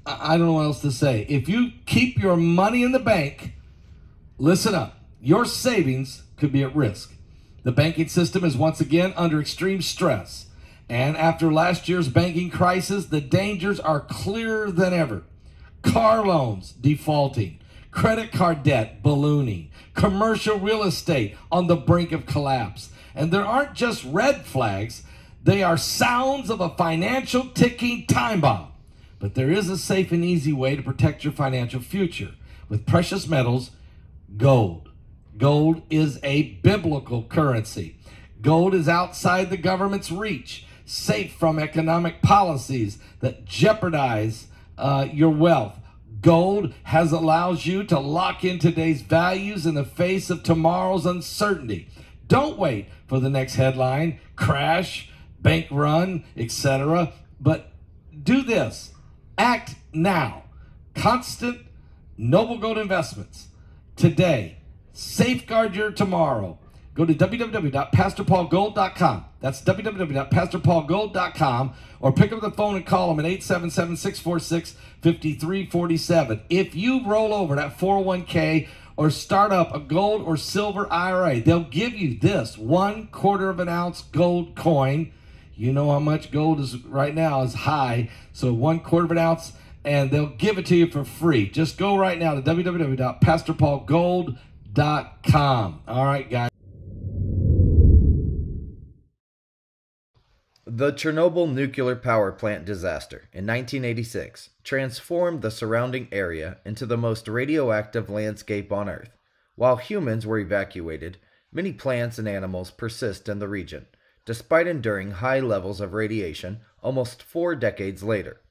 I don't know what else to say. If you keep your money in the bank, listen up, your savings could be at risk. The banking system is once again under extreme stress. And after last year's banking crisis, the dangers are clearer than ever. Car loans defaulting, credit card debt ballooning, commercial real estate on the brink of collapse. And there aren't just red flags, they are sounds of a financial ticking time bomb. But there is a safe and easy way to protect your financial future with precious metals, gold. Gold is a biblical currency. Gold is outside the government's reach, safe from economic policies that jeopardize your wealth. Gold allows you to lock in today's values in the face of tomorrow's uncertainty. Don't wait for the next headline, crash, bank run, etc. But do this. Act now. Constant Noble Gold Investments. Today. Safeguard your tomorrow. Go to www.pastorpaulgold.com. That's www.pastorpaulgold.com, or pick up the phone and call them at 877-646-5347. If you roll over that 401k or start up a gold or silver IRA, they'll give you this 1/4 of an ounce gold coin. You know how much gold is right now is high, so 1/4 of an ounce, and they'll give it to you for free. Just go right now to www.pastorpaulgold.com. All right, guys. The Chernobyl nuclear power plant disaster in 1986 transformed the surrounding area into the most radioactive landscape on Earth. While humans were evacuated, many plants and animals persist in the region, despite enduring high levels of radiation almost 4 decades later.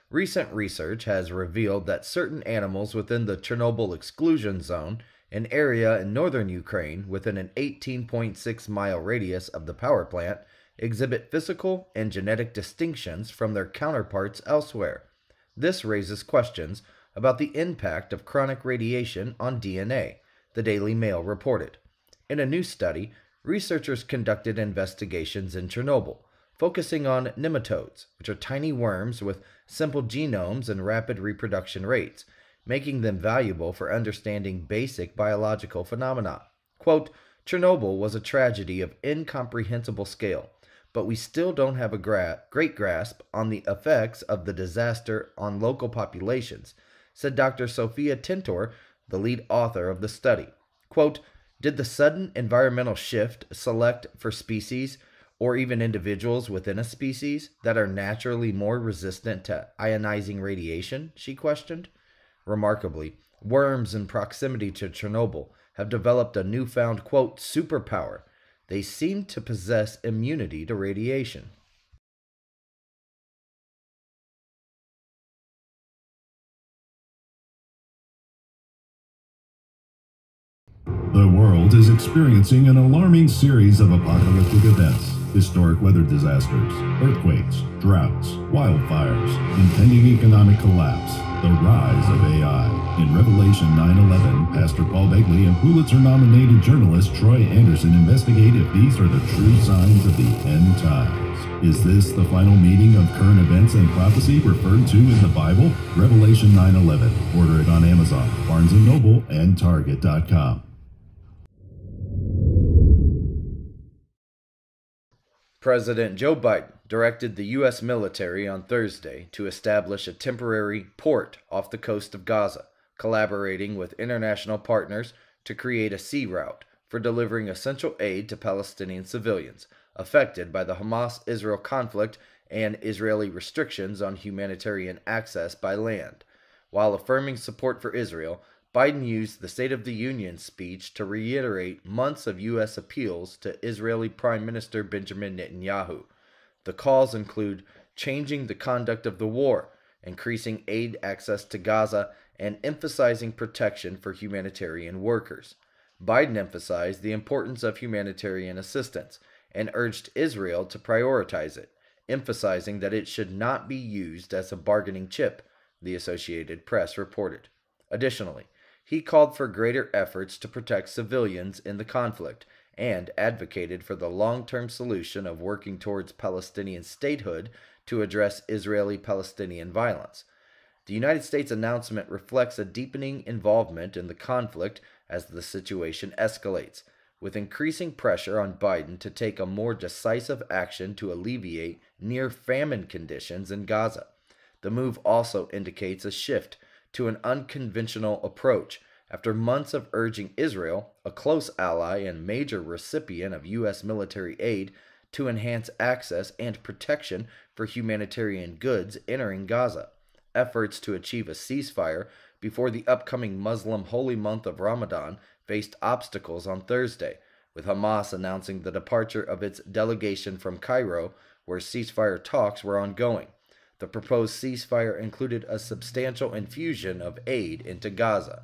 Recent research has revealed that certain animals within the Chernobyl exclusion zone, an area in northern Ukraine within an 18.6-mile radius of the power plant, exhibit physical and genetic distinctions from their counterparts elsewhere. This raises questions about the impact of chronic radiation on DNA, the Daily Mail reported. In a new study, researchers conducted investigations in Chernobyl, focusing on nematodes, which are tiny worms with simple genomes and rapid reproduction rates, making them valuable for understanding basic biological phenomena. Quote, Chernobyl was a tragedy of incomprehensible scale, but we still don't have a great grasp on the effects of the disaster on local populations, said Dr. Sophia Tintor, the lead author of the study. Quote, did the sudden environmental shift select for species or even individuals within a species that are naturally more resistant to ionizing radiation? She questioned. Remarkably, worms in proximity to Chernobyl have developed a newfound, quote, superpower. They seem to possess immunity to radiation. The world is experiencing an alarming series of apocalyptic events. Historic weather disasters, earthquakes, droughts, wildfires, impending economic collapse, the rise of AI. In Revelation 9/11, Pastor Paul Begley and Pulitzer-nominated journalist Troy Anderson investigate if these are the true signs of the end times. Is this the final meeting of current events and prophecy referred to in the Bible? Revelation 9/11. Order it on Amazon, Barnes & Noble, and Target.com. President Joe Biden directed the U.S. military on Thursday to establish a temporary port off the coast of Gaza, collaborating with international partners to create a sea route for delivering essential aid to Palestinian civilians affected by the Hamas-Israel conflict and Israeli restrictions on humanitarian access by land. While affirming support for Israel, Biden used the State of the Union speech to reiterate months of U.S. appeals to Israeli Prime Minister Benjamin Netanyahu. The calls include changing the conduct of the war, increasing aid access to Gaza, and emphasizing protection for humanitarian workers. Biden emphasized the importance of humanitarian assistance and urged Israel to prioritize it, emphasizing that it should not be used as a bargaining chip, the Associated Press reported. Additionally, he called for greater efforts to protect civilians in the conflict and advocated for the long-term solution of working towards Palestinian statehood to address Israeli-Palestinian violence. The United States announcement reflects a deepening involvement in the conflict as the situation escalates, with increasing pressure on Biden to take a more decisive action to alleviate near-famine conditions in Gaza. The move also indicates a shift to an unconventional approach after months of urging Israel, a close ally and major recipient of U.S. military aid, to enhance access and protection for humanitarian goods entering Gaza. Efforts to achieve a ceasefire before the upcoming Muslim holy month of Ramadan faced obstacles on Thursday, with Hamas announcing the departure of its delegation from Cairo, where ceasefire talks were ongoing. The proposed ceasefire included a substantial infusion of aid into Gaza.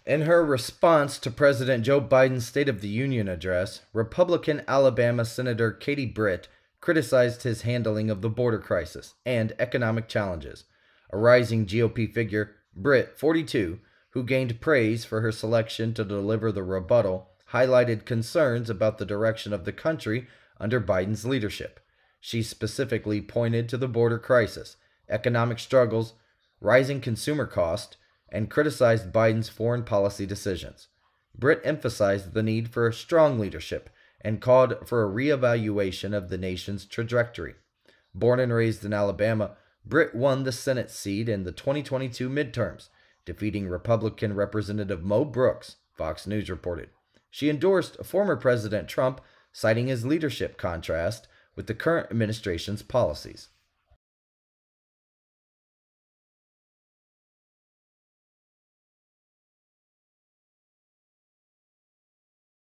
In her response to President Joe Biden's State of the Union address, Republican Alabama Senator Katie Britt criticized his handling of the border crisis and economic challenges. A rising GOP figure, Britt, 42, who gained praise for her selection to deliver the rebuttal, highlighted concerns about the direction of the country under Biden's leadership. She specifically pointed to the border crisis, economic struggles, rising consumer costs, and criticized Biden's foreign policy decisions. Britt emphasized the need for strong leadership and called for a reevaluation of the nation's trajectory. Born and raised in Alabama, Britt won the Senate seat in the 2022 midterms, defeating Republican Representative Mo Brooks, Fox News reported. She endorsed former President Trump, citing his leadership contrast with the current administration's policies.